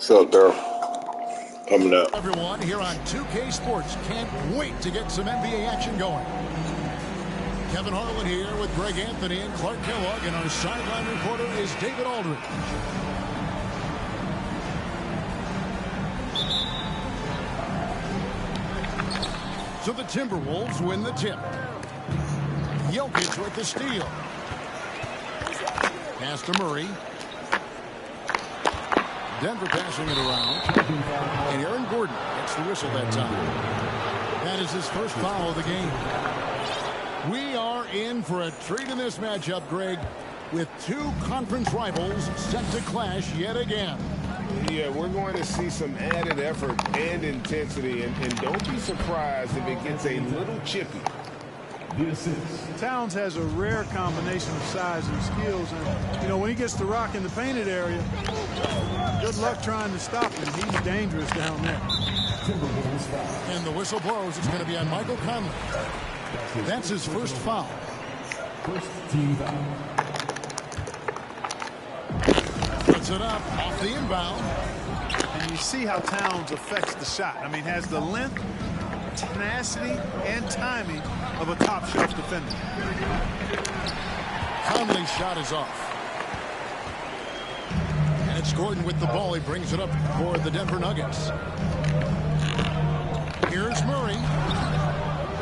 So they're coming up. Everyone here on 2K Sports can't wait to get some NBA action going. Kevin Harlan here with Greg Anthony and Clark Kellogg, and our sideline reporter is David Aldridge. So the Timberwolves win the tip. Jokic with the steal. Pass to Murray. Denver passing it around. And Aaron Gordon gets the whistle that time. That is his first foul of the game. We are in for a treat in this matchup, Greg, with two conference rivals set to clash yet again. Yeah, we're going to see some added effort and intensity, and don't be surprised if it gets a little chippy. Towns has a rare combination of size and skills, and, you know, when he gets the rock in the painted area, good luck trying to stop him. He's dangerous down there. And the whistle blows. It's going to be on Michael Conley. That's his first foul. First team foul. Puts it up off the inbound. And you see how Towns affects the shot. I mean, has the length, tenacity, and timing of a top-shelf defender. Conley's shot is off. And it's Gordon with the ball. He brings it up for the Denver Nuggets. Here's Murray.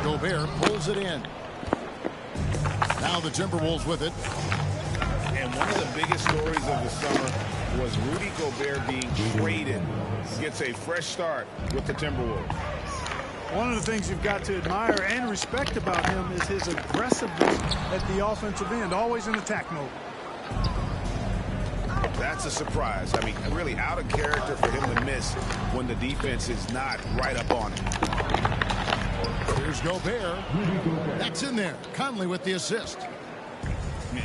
Gobert pulls it in. Now the Timberwolves with it. And one of the biggest stories of the summer was Rudy Gobert being traded. Gets a fresh start with the Timberwolves. One of the things you've got to admire and respect about him is his aggressiveness at the offensive end, always in attack mode. That's a surprise. I mean, really out of character for him to miss when the defense is not right up on him. Here's Gobert. That's in there. Conley with the assist.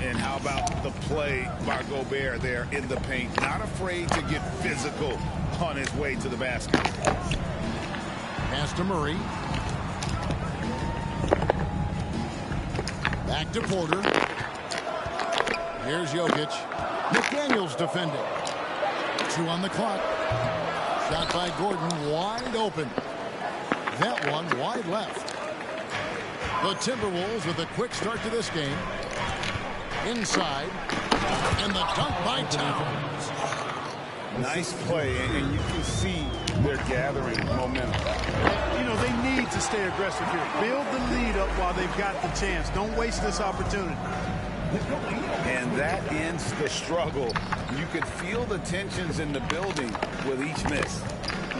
And how about the play by Gobert there in the paint? Not afraid to get physical on his way to the basket. Pass to Murray. Back to Porter. Here's Jokic. McDaniels defending. 2 on the clock. Shot by Gordon, wide open. That one wide left. The Timberwolves with a quick start to this game. Inside. And the dunk by Towns. Nice play, and you can see they're gathering momentum. You know, they need to stay aggressive here. Build the lead up while they've got the chance. Don't waste this opportunity. And that ends the struggle. You could feel the tensions in the building with each miss.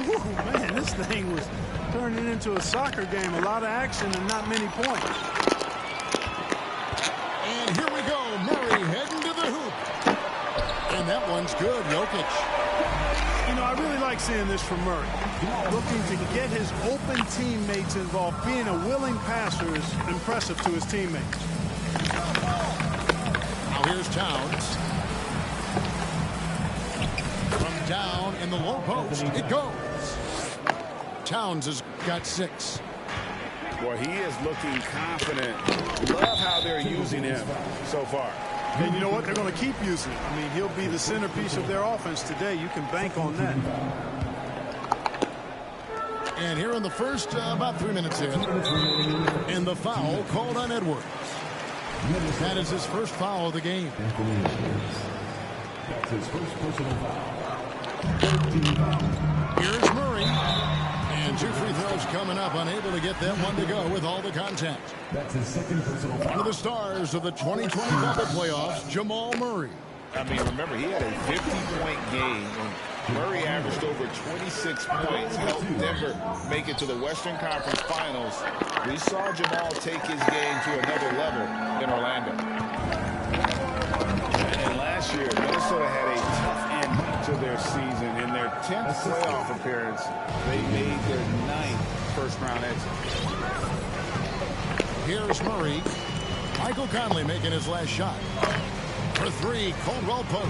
Ooh, man, this thing was turning into a soccer game. A lot of action and not many points. And here we go. Murray heading to the hoop. And that one's good. Jokic. You know, I really like seeing this from Murray. Looking to get his open teammates involved. Being a willing passer is impressive to his teammates. Now here's Towns. From down in the low post, it goes. Towns has got 6. Boy, he is looking confident. Love how they're using him so far. And you know what? They're going to keep using him. I mean, he'll be the centerpiece of their offense today. You can bank on that. And here in the first, about 3 minutes in. And the foul called on Edwards. That is his first foul of the game. That's his first personal foul. Here's Murray. And 2 free throws coming up, unable to get that one to go with all the contact. That's his second personal foul. One of the stars of the 2020 bubble playoffs, Jamal Murray. I mean, remember, he had a 50-point game. Murray averaged over 26 points, helped Denver make it to the Western Conference Finals. We saw Jamal take his game to another level in Orlando. And last year, Minnesota had a tough end to their season. In their 10th playoff appearance, they made their 9th first-round exit. Here's Murray. Michael Conley making his last shot. For 3, Caldwell Pope.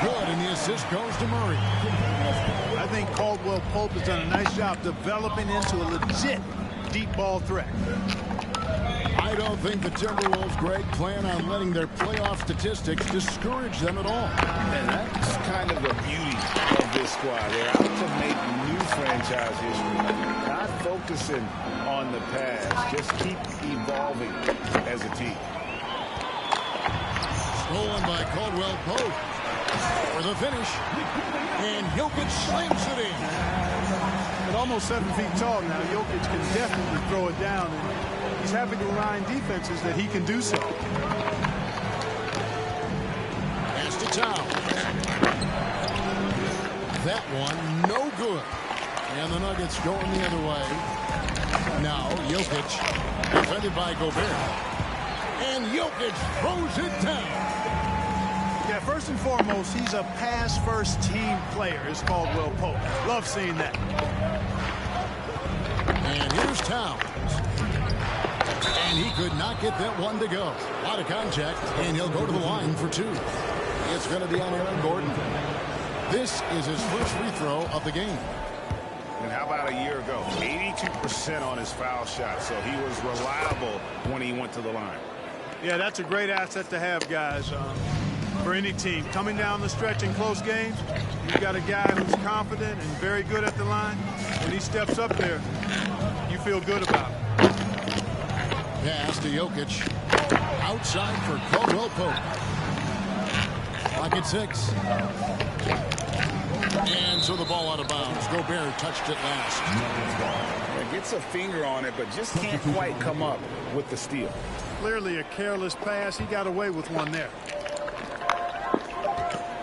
Good, and the assist goes to Murray. I think Caldwell Pope has done a nice job developing into a legit deep ball threat. I don't think the Timberwolves, Greg, plan on letting their playoff statistics discourage them at all. And that's kind of the beauty of this squad. They're out to make new franchise history. Not focusing on the past. Just keep evolving as a team. Stolen by Caldwell Pope for the finish. And Jokic slams it in. At almost 7 feet tall now, Jokic can definitely throw it down. And he's having to remind defenses that he can do so. Pass to Towns. That one, no good. And the Nuggets going the other way. Now, Jokic, defended by Gobert. And Jokic throws it down. Yeah, first and foremost, he's a pass-first team player, is Caldwell Pope. Love seeing that. And here's Towns. And he could not get that one to go. Out of contact, and he'll go to the line for two. It's going to be on Aaron Gordon. This is his first free throw of the game. And how about a year ago? 82% on his foul shot, so he was reliable when he went to the line. Yeah, that's a great asset to have, guys, for any team. Coming down the stretch in close games, you've got a guy who's confident and very good at the line. When he steps up there, you feel good about it. Pass to Jokic. Outside for Caldwell Pope. Clock at 6. And so the ball out of bounds. Gobert touched it last. Yeah, gets a finger on it, but just can't quite come up with the steal. Clearly a careless pass. He got away with one there.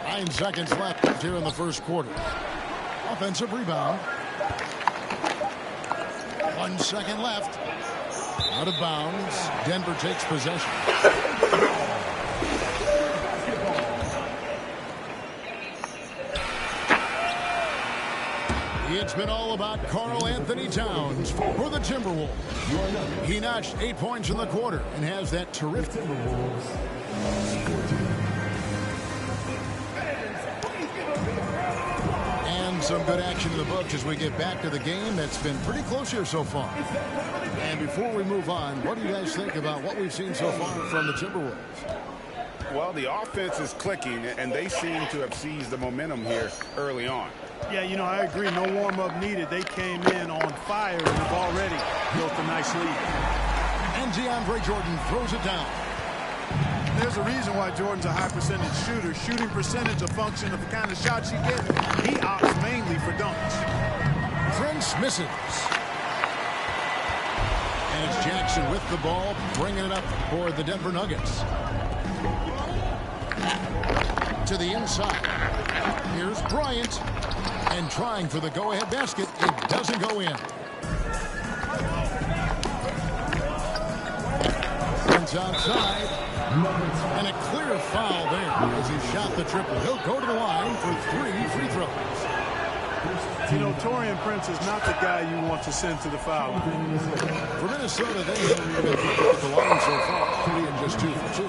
9 seconds left here in the first quarter. Offensive rebound. 1 second left. Out of bounds. Denver takes possession. It's been all about Karl Anthony Towns for the Timberwolves. He notched 8 points in the quarter and has that terrific. And some good action in the books as we get back to the game that's been pretty close here so far. And before we move on, what do you guys think about what we've seen so far from the Timberwolves? Well, the offense is clicking, and they seem to have seized the momentum here early on. Yeah, you know, I agree. No warm-up needed. They came in on fire and have already built a nice lead. And DeAndre Jordan throws it down. There's a reason why Jordan's a high-percentage shooter. Shooting percentage a function of the kind of shots you get. He opts mainly for dunks. Prince misses. And it's Jackson with the ball, bringing it up for the Denver Nuggets. To the inside. Here's Bryant. And trying for the go-ahead basket. It doesn't go in. Prince outside. And a clear foul there as he shot the triple. He'll go to the line for 3 free throws. You know, Taurean Prince is not the guy you want to send to the foul line. For Minnesota, they haven't been at the line so far. 3 and just 2 for 2.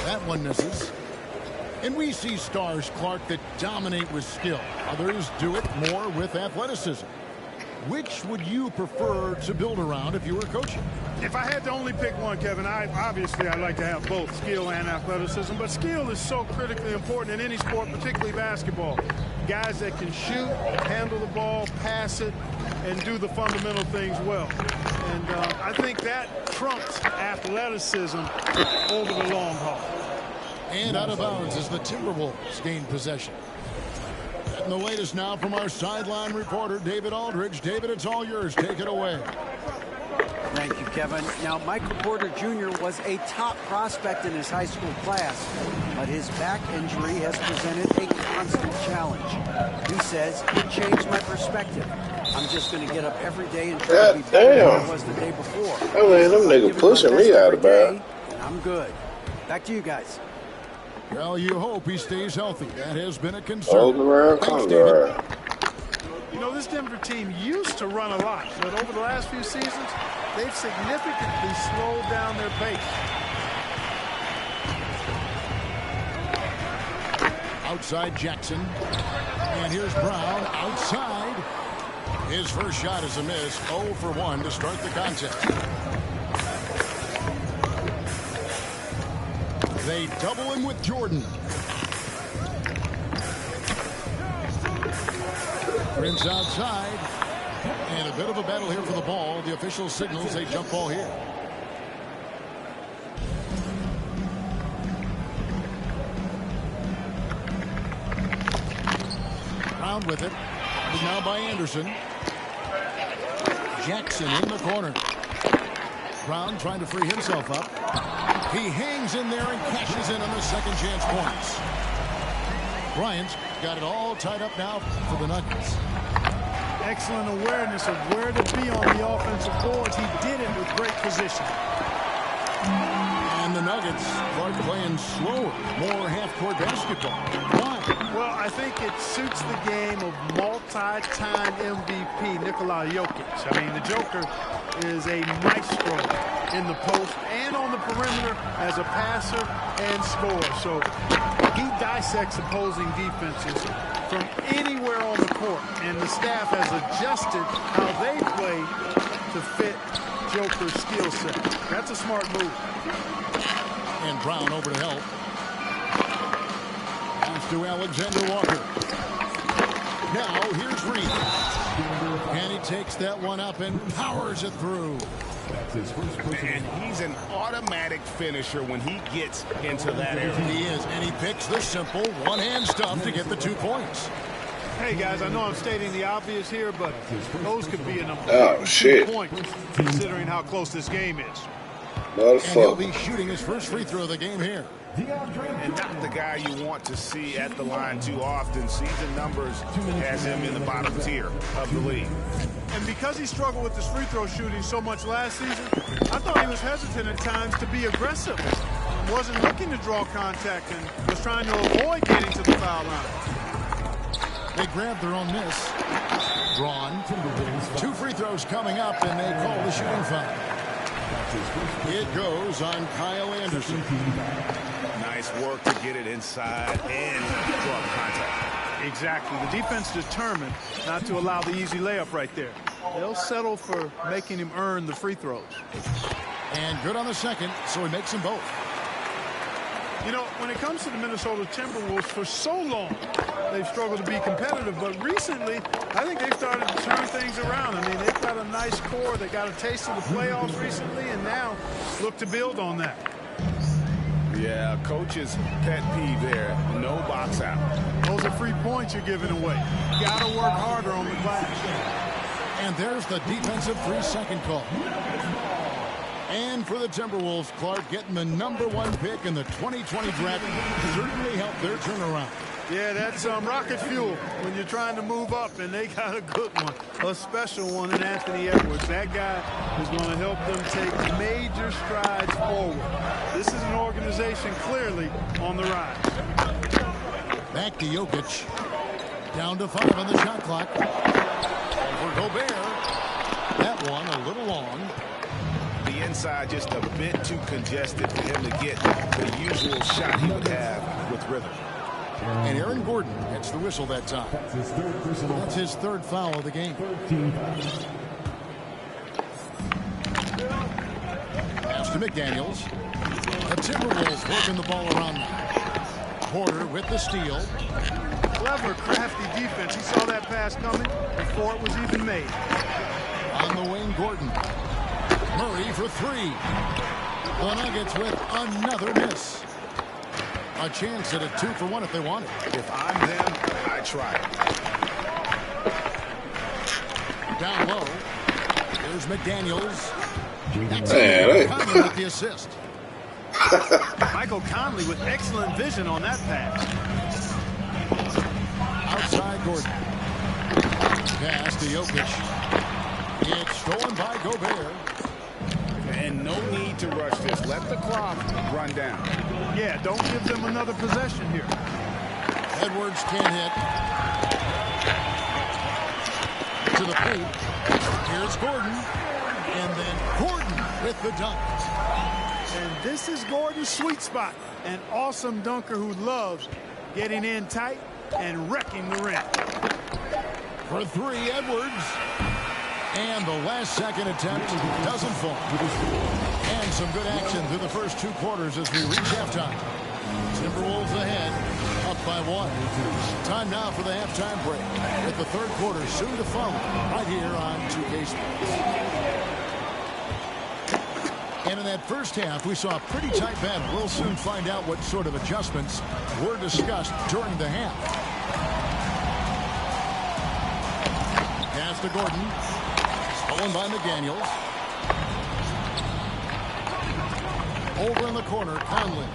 That one misses. And we see stars, Clark, that dominate with skill. Others do it more with athleticism. Which would you prefer to build around if you were coaching? If I had to only pick one, Kevin, obviously I'd like to have both skill and athleticism. But skill is so critically important in any sport, particularly basketball. Guys that can shoot, handle the ball, pass it, and do the fundamental things well. And I think that trumps athleticism over the long haul. And out of bounds as the Timberwolves gain possession. And the latest now from our sideline reporter, David Aldridge. David, it's all yours. Take it away. Thank you, Kevin. Now, Michael Porter Jr. was a top prospect in his high school class, but his back injury has presented a constant challenge. He says, it changed my perspective. I'm just going to get up every day and try to be better than I was the day before. I mean, them niggas pushing me out of bed. And I'm good. Back to you guys. Well, you hope he stays healthy. That has been a concern. Hold around, Thanks, come David. around. You know, this Denver team used to run a lot, but over the last few seasons, they've significantly slowed down their pace. Outside Jackson. And here's Brown outside. His first shot is a miss. 0 for 1 to start the contest. They double him with Jordan. Prince outside. And a bit of a battle here for the ball. The official signals a jump ball here. Brown with it. Now by Anderson. Jackson in the corner. Brown trying to free himself up. He hangs in there and cashes in on the second chance points. Bryant got it all tied up now for the Nuggets. Excellent awareness of where to be on the offensive boards. He did it with great position. And the Nuggets are playing slower, more half-court basketball. Why? Well, I think it suits the game of multi-time MVP Nikola Jokic. I mean, the Joker is a maestro in the post and on the perimeter as a passer and scorer. So he dissects opposing defenses from anywhere on the court, and the staff has adjusted how they play to fit Joker's skill set. That's a smart move. And Brown over to help. Pass to Alexander Walker. Now here's Reed. And he takes that one up and powers it through. And he's an automatic finisher when he gets into that area. He is, and he picks the simple one-hand stuff to get the 2 points. Hey, guys, I know I'm stating the obvious here, but those could be an Oh, shit. point considering how close this game is. And he'll Motherfucker. be shooting his first free throw of the game here. And not the guy you want to see at the line too often. Season numbers has him in the bottom tier of the league. And because he struggled with his free throw shooting so much last season, I thought he was hesitant at times to be aggressive. Wasn't looking to draw contact and was trying to avoid getting to the foul line. They grab their own miss. Drawn. 2 free throws coming up, and they call the shooting foul. It goes on Kyle Anderson. Nice work to get it inside and draw the contact. Exactly. The defense determined not to allow the easy layup right there. They'll settle for making him earn the free throws. And good on the second, so he makes them both. You know, when it comes to the Minnesota Timberwolves, for so long, they've struggled to be competitive. But recently, I think they've started to turn things around. I mean, they've got a nice core. They got a taste of the playoffs recently, and now look to build on that. Yeah, coach's pet peeve there. No box out. Those are free points you're giving away. You got to work harder on the glass. And there's the defensive 3-second call. And for the Timberwolves, Clark getting the #1 pick in the 2020 draft certainly helped their turnaround. Yeah, that's rocket fuel when you're trying to move up, and they got a good one, a special one in Anthony Edwards. That guy is going to help them take major strides forward. This is an organization clearly on the rise. Back to Jokic. Down to 5 on the shot clock. Over Gobert. That one a little long. The inside just a bit too congested for him to get the usual shot he would have with rhythm. And Aaron Gordon gets the whistle that time. That's his third foul of the game. Pass to McDaniels. The Timberwolves working the ball around now. Porter with the steal. Clever, crafty defense. He saw that pass coming before it was even made. On the wing, Gordon. Murray for 3. The Nuggets with another miss. A chance at a 2-for-1 if they want it. If I'm them, I try it. Down low. There's McDaniels. That's Man, Conley with the assist. Michael Conley with excellent vision on that pass. Outside Gordon. Pass to Jokic. It's stolen by Gobert. And no need to rush this. Let the clock run down. Yeah, don't give them another possession here. Edwards can't hit. To the paint. Here's Gordon. And then Gordon with the dunk. And this is Gordon's sweet spot. An awesome dunker who loves getting in tight and wrecking the rim. For 3, Edwards. And the last second attempt doesn't fall. And some good action through the first 2 quarters as we reach halftime. Timberwolves ahead, up by 1. Time now for the halftime break, with the 3rd quarter soon to follow, right here on 2K Sports. And in that first half, we saw a pretty tight battle. We'll soon find out what sort of adjustments were discussed during the half. Pass to Gordon. Stolen by McDaniels. Over in the corner, Conley.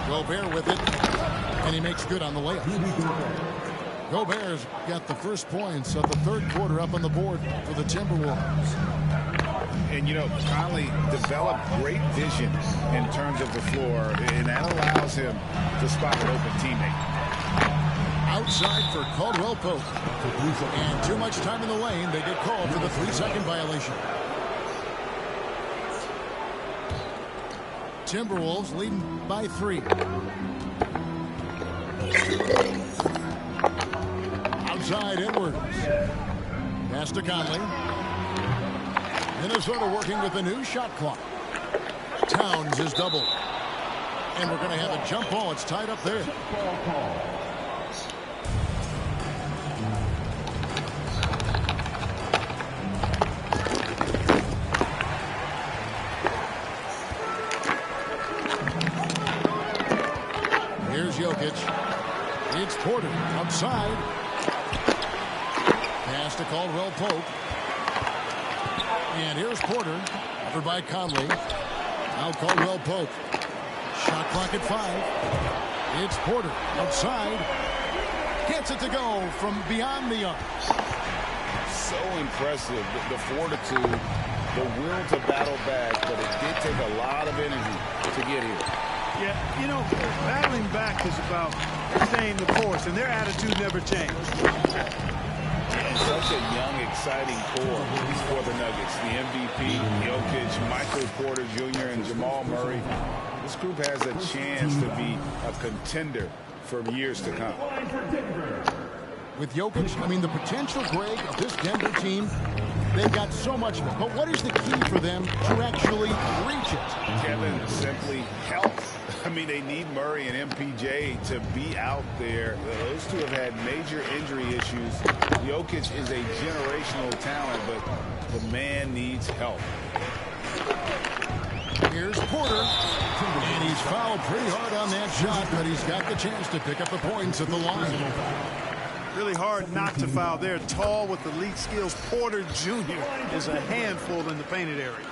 Gobert with it, and he makes good on the layup. Gobert's got the first points of the 3rd quarter up on the board for the Timberwolves. And, you know, Conley developed great vision in terms of the floor, and that allows him to spot an open teammate. Outside for Caldwell Pope. And too much time in the lane. They get called for the 3-second violation. Timberwolves leading by 3. Outside Edwards. Pass to Conley. Minnesota working with a new shot clock. Towns is doubled. And we're going to have a jump ball. It's tied up there. Here's Jokic. It's Porter outside. Pass to Caldwell Pope. And here's Porter, covered by Conley. Now Caldwell Pope. Shot clock at 5. It's Porter outside. Gets it to go from beyond the arc. So impressive, the fortitude, the will to battle back, but it did take a lot of energy to get here. Yeah, you know, battling back is about staying the course, and their attitude never changed. And such a young, exciting core for the Nuggets. The MVP, Jokic, Michael Porter Jr., and Jamal Murray. This group has a chance to be a contender for years to come. With Jokic, I mean, the potential, Greg, of this Denver team, they've got so much of it. But what is the key for them to actually reach it? Kevin, simply health. I mean, they need Murray and MPJ to be out there. Those two have had major injury issues. Jokic is a generational talent, but the man needs help. Here's Porter. And he's fouled pretty hard on that shot, but he's got the chance to pick up the points at the line. Really hard not to foul. They're tall with elite skills. Porter Jr. is a handful in the painted area.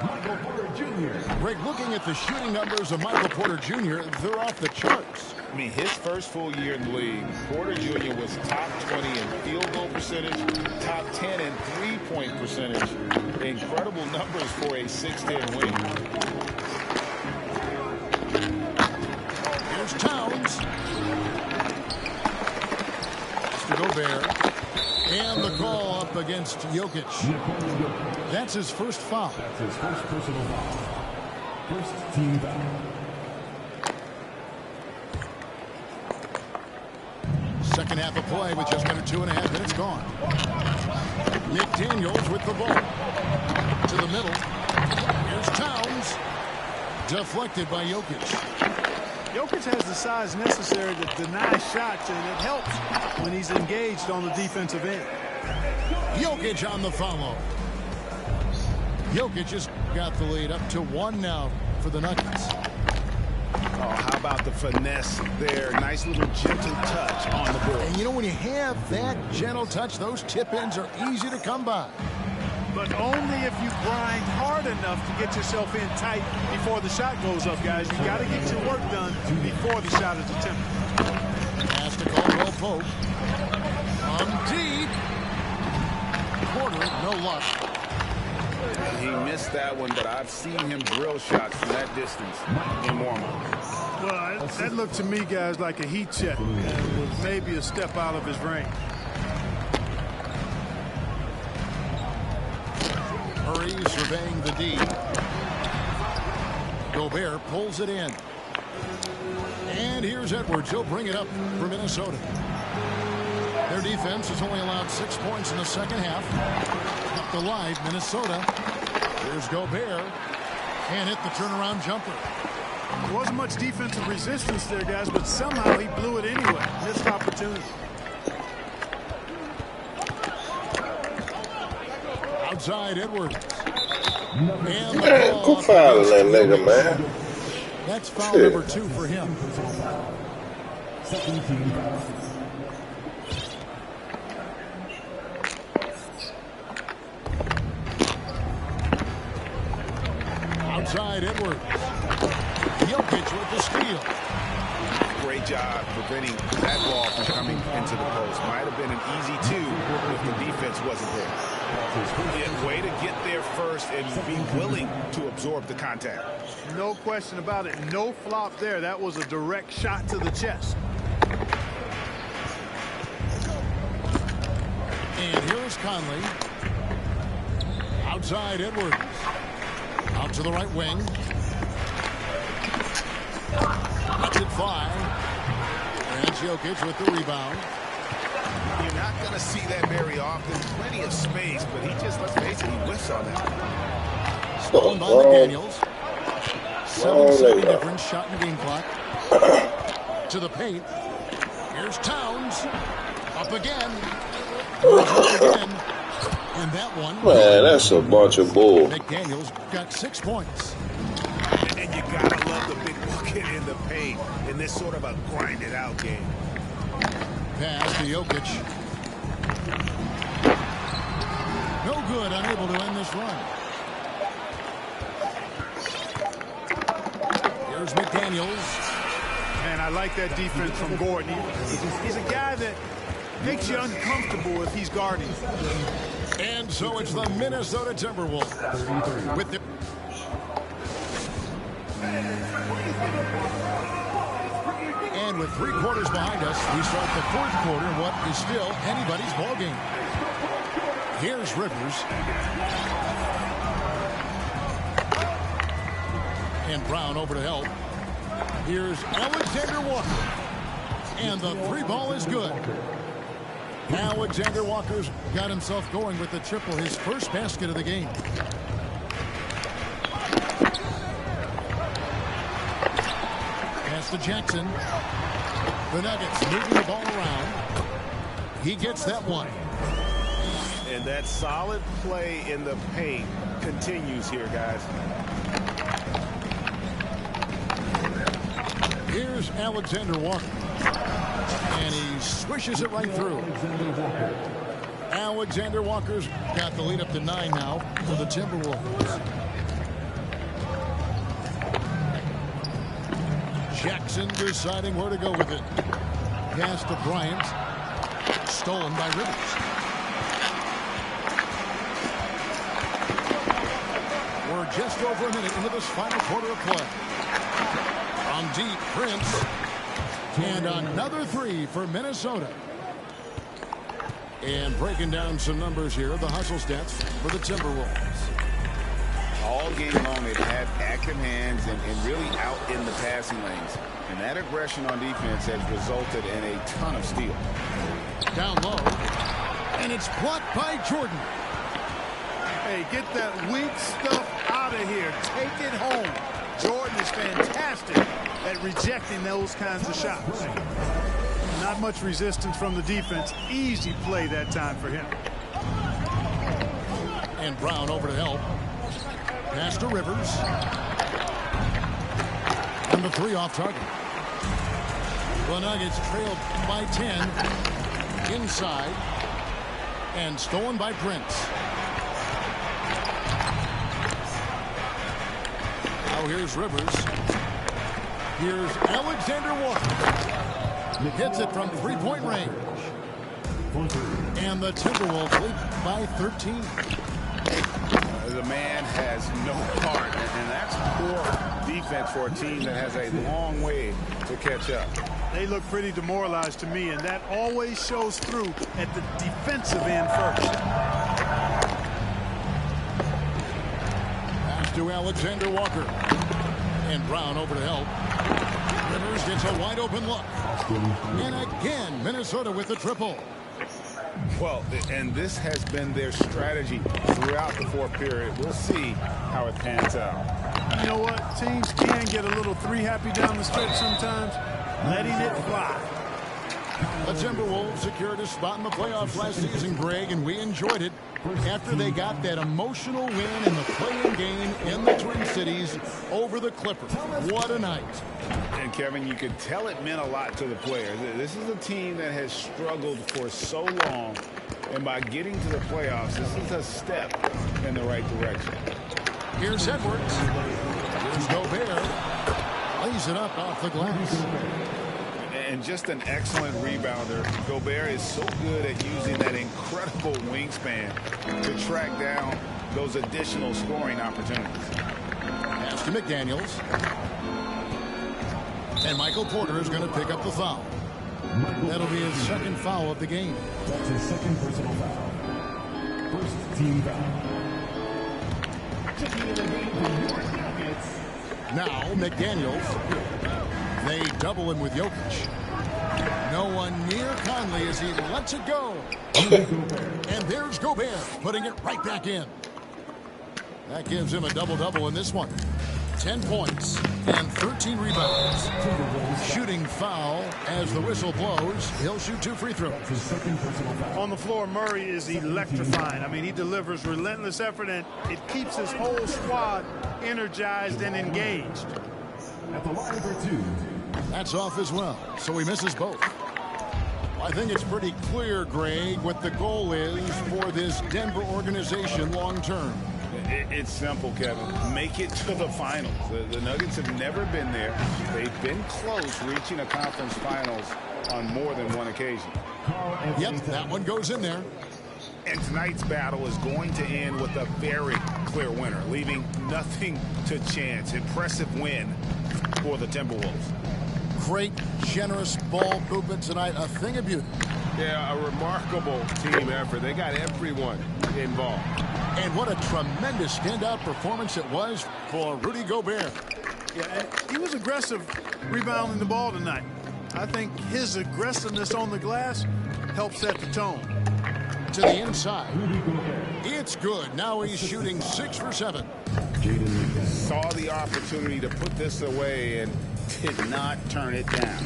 Greg, looking at the shooting numbers of Michael Porter Jr., they're off the charts. I mean, his first full year in the league, Porter Jr. was top 20 in field goal percentage, top 10 in three-point percentage. Incredible numbers for a 6'10" wing. Here's Towns. To Gobert. And the call up against Jokic. That's his first foul. That's his first personal foul. First team foul. Second half of play with just under 2.5 minutes gone. McDaniels with the ball. To the middle. Here's Towns. Deflected by Jokic. Jokic has the size necessary to deny shots, and it helps when he's engaged on the defensive end. Jokic on the follow. Jokic has got the lead up to 1 now for the Nuggets. Oh, how about the finesse there? Nice little gentle touch on the board. And you know, when you have that gentle touch, those tip-ins are easy to come by. But only if you grind hard enough to get yourself in tight before the shot goes up, guys. You got to get your work done before the shot is attempted. Pass to Caldwell Pope. From deep. Porter, no luck. He missed that one, but I've seen him drill shots from that distance in warm-up. Well, that looked to me, guys, like a heat check. With maybe a step out of his range. Murray surveying the D. Gobert pulls it in. And here's Edwards. He'll bring it up for Minnesota. Their defense has only allowed 6 points in the second half. Up the line, Minnesota. Here's Gobert. And hit the turnaround jumper. There wasn't much defensive resistance there, guys, but somehow he blew it anyway. Missed opportunity. Outside Edwards. Man, go foul that nigga, man. That's foul number 2 for him. Second team. Outside Edwards. Jokic with the steal. Great job preventing that ball from coming into the post. Might have been an easy 2 if the defense wasn't there. Yeah, way to get there first and be willing to absorb the contact. No question about it. No flop there. That was a direct shot to the chest. And here is Conley. Outside Edwards. Out to the right wing. Lets it fly. And Jokic with the rebound. You're not going to see that very often. Plenty of space, but he just, let's face it, he whiffs on that. Stolen by McDaniels. 7-second difference, shot in the game clock. To the paint. Here's Towns. Up again. Up again. And that one. Man, that's a bunch of bull. McDaniels got 6 points. And you got to love the big bucket in the paint in this sort of a grinded out game. Pass to Jokic. No good, unable to end this run. Here's McDaniels. Man, I like that defense from Gordon. He's a guy that makes you uncomfortable if he's guarding. And so it's the Minnesota Timberwolves with the and with 3 quarters behind us, we start the 4th quarter in what is still anybody's ball game. Here's Rivers. And Brown over to help. Here's Alexander Walker. And the 3 ball is good. Alexander Walker's got himself going with the triple, his first basket of the game. Pass to Jackson. The Nuggets moving the ball around. He gets that one. And that solid play in the paint continues here, guys. Here's Alexander Walker. And he swishes it right through. Alexander Walker's got the lead up to 9 now for the Timberwolves. Jackson deciding where to go with it. Pass to Bryant. Stolen by Rivers. We're just over a minute into this final quarter of play. From deep, Prince. And another 3 for Minnesota. And breaking down some numbers here, the hustle stats for the Timberwolves. All game long, they've had active hands and really out in the passing lanes. And that aggression on defense has resulted in a ton of steals. Down low. And it's blocked by Jordan. Hey, get that weak stuff out of here. Take it home. Jordan is fantastic at rejecting those kinds of shots. Not much resistance from the defense. Easy play that time for him. And Brown over to help. Pass to Rivers. And the 3 off target. The Nuggets trailed by 10. Inside. And stolen by Prince. Now here's Rivers. Here's Alexander Walker. Hits it from 3-point range. And the Timberwolves lead by 13. The man has no heart, and that's poor defense for a team that has a long way to catch up. They look pretty demoralized to me, and that always shows through at the defensive end first. Pass to Alexander Walker. And Brown over to help. Rivers gets a wide open look. And again, Minnesota with the triple. Well, and this has been their strategy throughout the fourth period. We'll see how it pans out. You know what? Teams can get a little three happy down the stretch sometimes. Letting it fly. The Timberwolves secured a spot in the playoffs last season, Greg, and we enjoyed it after they got that emotional win in the play-in game in the Twin Cities over the Clippers. What a night. And, Kevin, you could tell it meant a lot to the players. This is a team that has struggled for so long, and by getting to the playoffs, this is a step in the right direction. Here's Edwards. Here's Gobert. Lays it up off the glass. And just an excellent rebounder. Gobert is so good at using that incredible wingspan to track down those additional scoring opportunities. Pass to McDaniels. And Michael Porter is going to pick up the foul. That'll be his second foul of the game. That's his second personal foul. First team foul. Checking in the game for your Nuggets. Now McDaniels. They double him with Jokic. No one near Conley as he lets it go. And there's Gobert putting it right back in. That gives him a double-double in this one. 10 points and 13 rebounds. Shooting foul as the whistle blows. He'll shoot 2 free throws. On the floor, Murray is electrifying. I mean, he delivers relentless effort, and it keeps his whole squad energized and engaged. At the line for 2. That's off as well, so he misses both. I think it's pretty clear, Greg, what the goal is for this Denver organization long term. It's simple, Kevin. Make it to the finals. The Nuggets have never been there. They've been close reaching a conference finals on more than one occasion. Yep, that one goes in there. And tonight's battle is going to end with a very clear winner, leaving nothing to chance. Impressive win for the Timberwolves. Great, generous ball movement tonight. A thing of beauty. Yeah, a remarkable team effort. They got everyone involved. And what a tremendous standout performance it was for Rudy Gobert. Yeah, and he was aggressive rebounding the ball tonight. I think his aggressiveness on the glass helped set the tone. To the inside. It's good. Now he's shooting 6 for 7. Saw the opportunity to put this away and did not turn it down.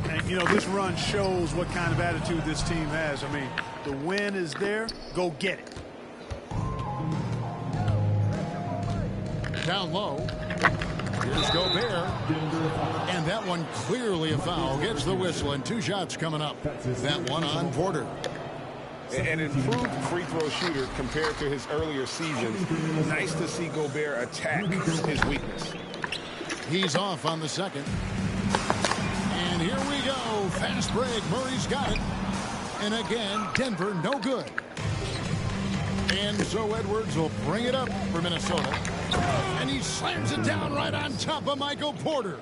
And, you know, this run shows what kind of attitude this team has. I mean, the win is there. Go get it. Down low. Here's Gobert. And that one clearly a foul. Gets the whistle, and 2 shots coming up. That one on Porter. An improved free throw shooter compared to his earlier seasons. Nice to see Gobert attack his weakness. He's off on the second. And here we go. Fast break. Murray's got it. And again, Denver no good. And so Edwards will bring it up for Minnesota. And he slams it down right on top of Michael Porter.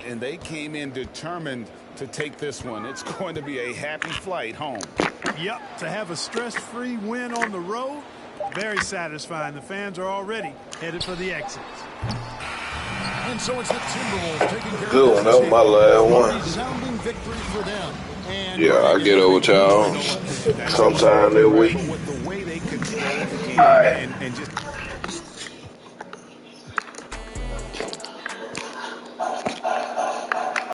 And they came in determined to take this one. It's going to be a happy flight home. Yep, to have a stress-free win on the road, very satisfying. The fans are already headed for the exits. And so it's the Timberwolves taking care Good of one. That was my last one. Resounding victory for them. And Yeah, I get it with y'all sometime that week. With the way they control the game and just